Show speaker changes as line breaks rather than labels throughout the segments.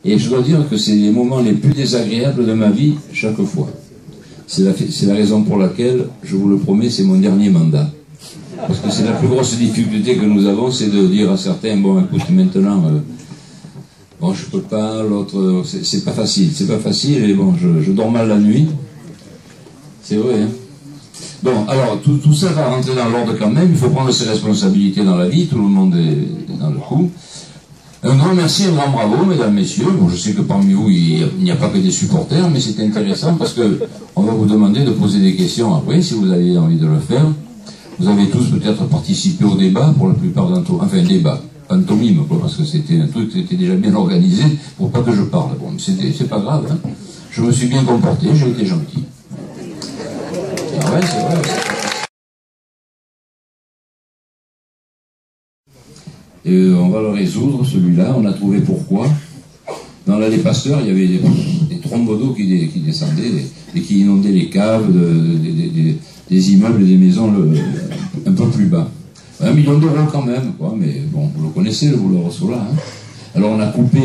Et je dois dire que c'est les moments les plus désagréables de ma vie, chaque fois. C'est la raison pour laquelle, je vous le promets, c'est mon dernier mandat. Parce que c'est la plus grosse difficulté que nous avons, c'est de dire à certains, bon, écoute, maintenant, bon, je peux pas, l'autre, c'est pas facile, et bon, je dors mal la nuit. C'est vrai, hein. Bon, alors, tout ça va rentrer dans l'ordre quand même, il faut prendre ses responsabilités dans la vie, tout le monde est dans le coup. Un grand merci, un grand bravo, mesdames, messieurs. Bon, je sais que parmi vous, il n'y a pas que des supporters, mais c'est intéressant parce que on va vous demander de poser des questions après, si vous avez envie de le faire. Vous avez tous peut-être participé au débat, pour la plupart d'entre vous, enfin, débat, pantomime, quoi, parce que c'était un truc qui était déjà bien organisé pour pas que je parle. Bon, c'est pas grave, hein. Je me suis bien comporté, j'ai été gentil. Ah ouais, c'est vrai. Et on va le résoudre, celui-là. On a trouvé pourquoi. Dans l'allée Pasteur, il y avait des trombes d'eau qui descendaient et qui inondaient les caves des immeubles et des maisons un peu plus bas. 1 million d'euros quand même, quoi, mais bon, vous le connaissez, le boulot là, hein. Alors on a coupé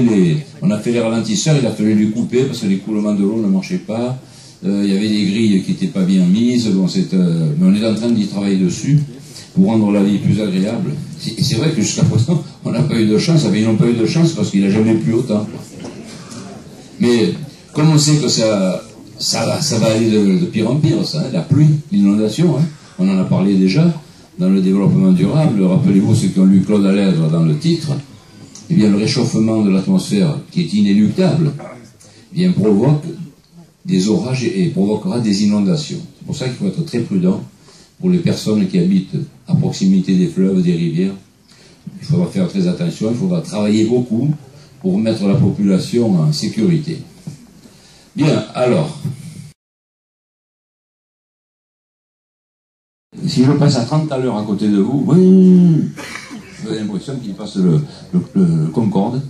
on a fait les ralentisseurs, il a fallu les couper parce que l'écoulement de l'eau ne marchait pas. Il y avait des grilles qui n'étaient pas bien mises, bon, mais on est en train d'y travailler dessus pour rendre la vie plus agréable. Et c'est vrai que jusqu'à présent, on n'a pas eu de chance, ils n'ont pas eu de chance parce qu'il n'a jamais plu autant. Mais comme on sait que ça va aller de pire en pire, ça, hein, la pluie, l'inondation, hein, on en a parlé déjà dans le développement durable. Rappelez-vous ceux qui ont lu Claude Allègre dans le titre, eh bien le réchauffement de l'atmosphère, qui est inéluctable, eh bien provoque des orages et provoquera des inondations. C'est pour ça qu'il faut être très prudent pour les personnes qui habitent à proximité des fleuves, des rivières. Il faudra faire très attention, il faudra travailler beaucoup pour mettre la population en sécurité. Bien, alors, si je passe à 30 à l'heure à côté de vous, oui, vous avez l'impression qu'il passe le Concorde.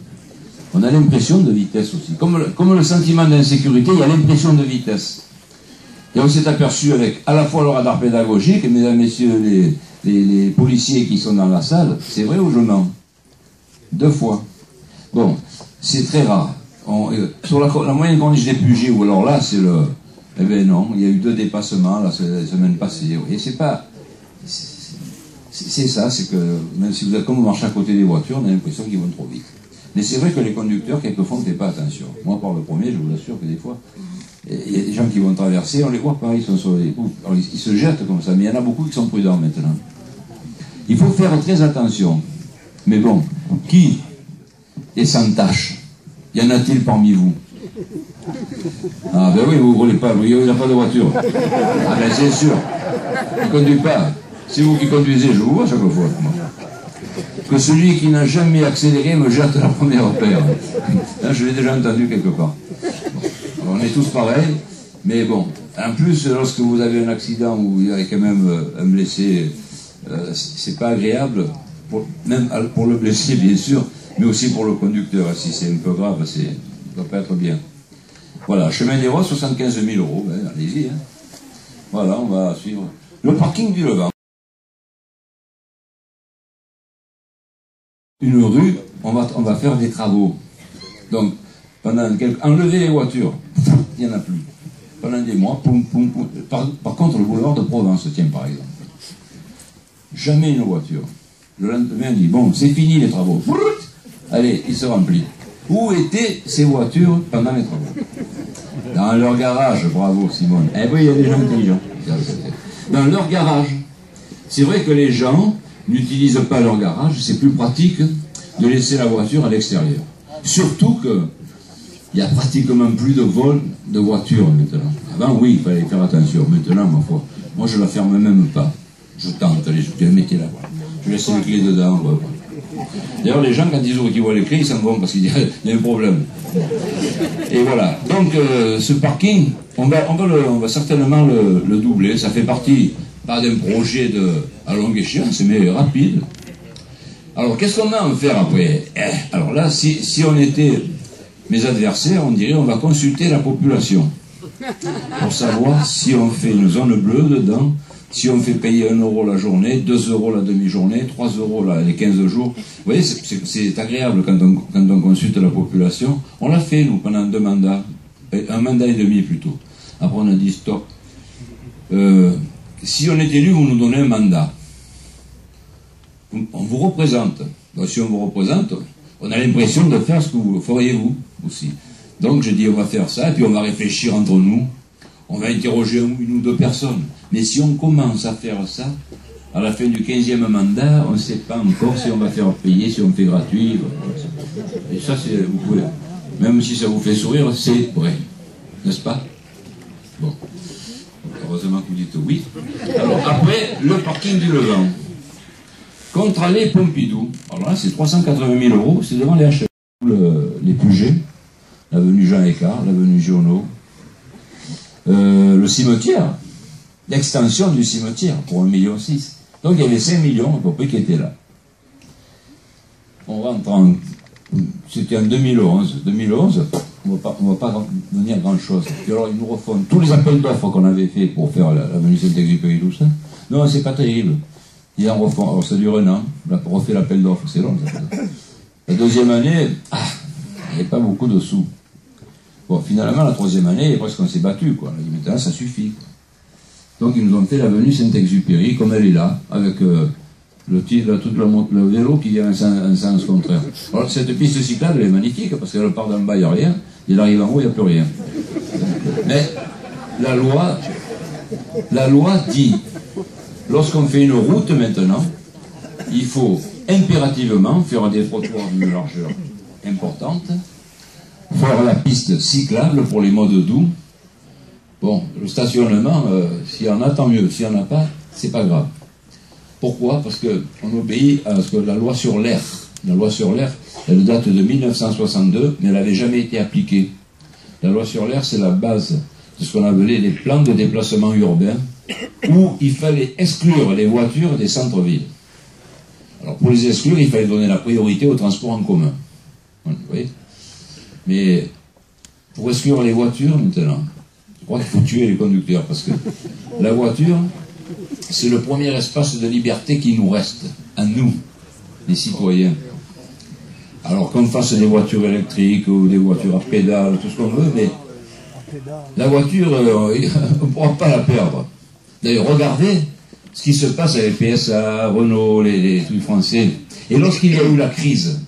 On a l'impression de vitesse aussi. Comme le sentiment d'insécurité, il y a l'impression de vitesse. Et on s'est aperçu avec à la fois le radar pédagogique, et mesdames, messieurs, les policiers qui sont dans la salle, c'est vrai ou je mens? 2 fois. Bon, c'est très rare. Sur la moyenne corniche des Pugies, ou alors là, c'est le... Eh bien non, il y a eu 2 dépassements la semaine passée. Et c'est pas... C'est ça, c'est que même si vous êtes comme vous marchez à côté des voitures, on a l'impression qu'ils vont trop vite. Mais c'est vrai que les conducteurs, quelquefois, ne font pas attention. Moi, par le premier, je vous assure que des fois, il y a des gens qui vont traverser, on les voit pas, ils sont sur les coups, ils se jettent comme ça, mais il y en a beaucoup qui sont prudents maintenant. Il faut faire très attention. Mais bon, qui est sans tâche? Y en a-t-il parmi vous? Ah ben oui, vous ne roulez pas, il n'a pas de voiture. Ah ben c'est sûr, il ne conduit pas. C'est vous qui conduisez, je vous vois chaque fois. Que celui qui n'a jamais accéléré me jette la première paire. Là, je l'ai déjà entendu quelque part. Bon, on est tous pareils, mais bon. En plus, lorsque vous avez un accident où il y a quand même un blessé, c'est pas agréable, même pour le blessé, bien sûr, mais aussi pour le conducteur. Si c'est un peu grave, ça ne doit pas être bien. Voilà, chemin des Rois, 75 000 €. Ben, allez-y. Hein. Voilà, on va suivre. Le parking du Levant. Une rue, on va faire des travaux. Donc, enlever les voitures, il n'y en a plus. Pendant des mois, poum, poum, poum. Par contre, le boulevard de Provence, tiens, par exemple. Jamais une voiture. Le lendemain, on dit, bon, c'est fini les travaux. Allez, il se remplit. Où étaient ces voitures pendant les travaux? Dans leur garage, bravo Simone. Eh oui, il y a des gens intelligents. Dans leur garage. C'est vrai que les gens n'utilisent pas leur garage, c'est plus pratique de laisser la voiture à l'extérieur. Surtout que il n'y a pratiquement plus de vol de voitures maintenant. Avant, oui, il fallait faire attention. Maintenant, ma foi, moi je la ferme même pas. Je tente, allez, je mettez là. Je laisse les clés dedans. D'ailleurs, les gens, quand ils voient les clés, ils s'en vont parce qu'il y a un problème. Et voilà. Donc, ce parking, on va certainement le doubler. Ça fait partie, pas d'un projet à longue échéance, mais rapide. Alors, qu'est-ce qu'on va en faire après? Alors là, si on était mes adversaires, on dirait on va consulter la population pour savoir si on fait une zone bleue dedans Si on fait payer 1 euro la journée, 2 euros la demi-journée, 3 euros les 15 jours, vous voyez, c'est agréable quand on consulte la population. On l'a fait, nous, pendant 2 mandats, un mandat et demi plutôt. Après, on a dit stop. Si on est élu, vous nous donnez un mandat. On vous représente. Donc, si on vous représente, on a l'impression de faire ce que vous feriez vous aussi. Donc je dis on va faire ça, et puis on va réfléchir entre nous, on va interroger une ou deux personnes. Mais si on commence à faire ça, à la fin du 15e mandat, on ne sait pas encore si on va faire payer, si on fait gratuit. Et ça, vous pouvez, même si ça vous fait sourire, c'est vrai. N'est-ce pas? Bon. Heureusement que vous dites oui. Alors après, le parking du Levant. Contre allée Pompidou. Alors là, c'est 380 000 euros, c'est devant les HLM, les Puget, l'avenue Jean Écart, l'avenue Giono. Le cimetière, l'extension du cimetière pour 1,6 million. Donc il y avait 5 millions à peu près qui étaient là. On rentre en... C'était en 2011. 2011, on ne va pas venir à grand-chose. Puis alors ils nous refont tous les appels d'offres qu'on avait fait pour faire l'avenue Saint-Exupéry, tout ça. Non, c'est pas terrible. Ils en refont. Alors ça dure 1 an. On refait l'appel d'offres, c'est long. Ça. La deuxième année, il n'y avait pas beaucoup de sous. Bon, finalement, la troisième année, presque on s'est battu, quoi. On a dit, maintenant, ça suffit, quoi. Donc, ils nous ont fait l'avenue Saint-Exupéry, comme elle est là, avec tout le vélo qui vient en sens contraire. Alors, cette piste cyclable, elle est magnifique, parce qu'elle part d'en bas, il n'y a rien, et elle arrive en haut, il n'y a plus rien. Mais, la loi dit, lorsqu'on fait une route maintenant, il faut impérativement faire des trottoirs d'une largeur importante, faire la piste cyclable pour les modes doux. Bon, le stationnement, s'il y en a, tant mieux. S'il n'y en a pas, c'est pas grave. Pourquoi? Parce qu'on obéit à ce que la loi sur l'air. La loi sur l'air, elle date de 1962, mais elle n'avait jamais été appliquée. La loi sur l'air, c'est la base de ce qu'on appelait les plans de déplacement urbain, où il fallait exclure les voitures des centres-villes. Alors, pour les exclure, il fallait donner la priorité au transport en commun. Vous voyez? Mais pour exclure les voitures, maintenant, je crois qu'il faut tuer les conducteurs, parce que la voiture, c'est le premier espace de liberté qui nous reste, à nous, les citoyens. Alors qu'on fasse des voitures électriques ou des voitures à pédales, tout ce qu'on veut, mais la voiture, on ne pourra pas la perdre. D'ailleurs, regardez ce qui se passe avec PSA, Renault, les trucs français. Et lorsqu'il y a eu la crise,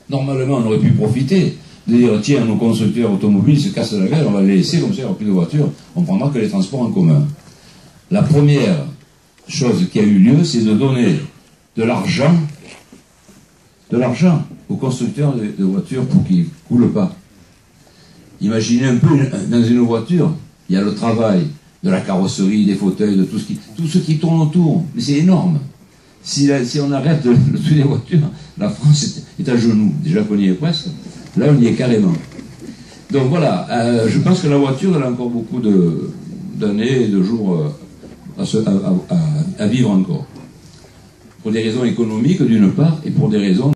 normalement, on aurait pu profiter de dire, tiens, nos constructeurs automobiles se cassent la gueule, on va les laisser, comme ça, il n'y aura plus de voitures, on prendra que les transports en commun. La première chose qui a eu lieu, c'est de donner de l'argent aux constructeurs de voitures pour qu'ils ne coulent pas. Imaginez un peu, dans une voiture, il y a le travail de la carrosserie, des fauteuils, de tout ce qui tourne autour. Mais c'est énorme. Si on arrête le tuer des voitures, la France est à genoux. Déjà qu'on y est presque. Là, on y est carrément. Donc voilà, je pense que la voiture, elle a encore beaucoup d'années et de jours à vivre encore. Pour des raisons économiques, d'une part, et pour des raisons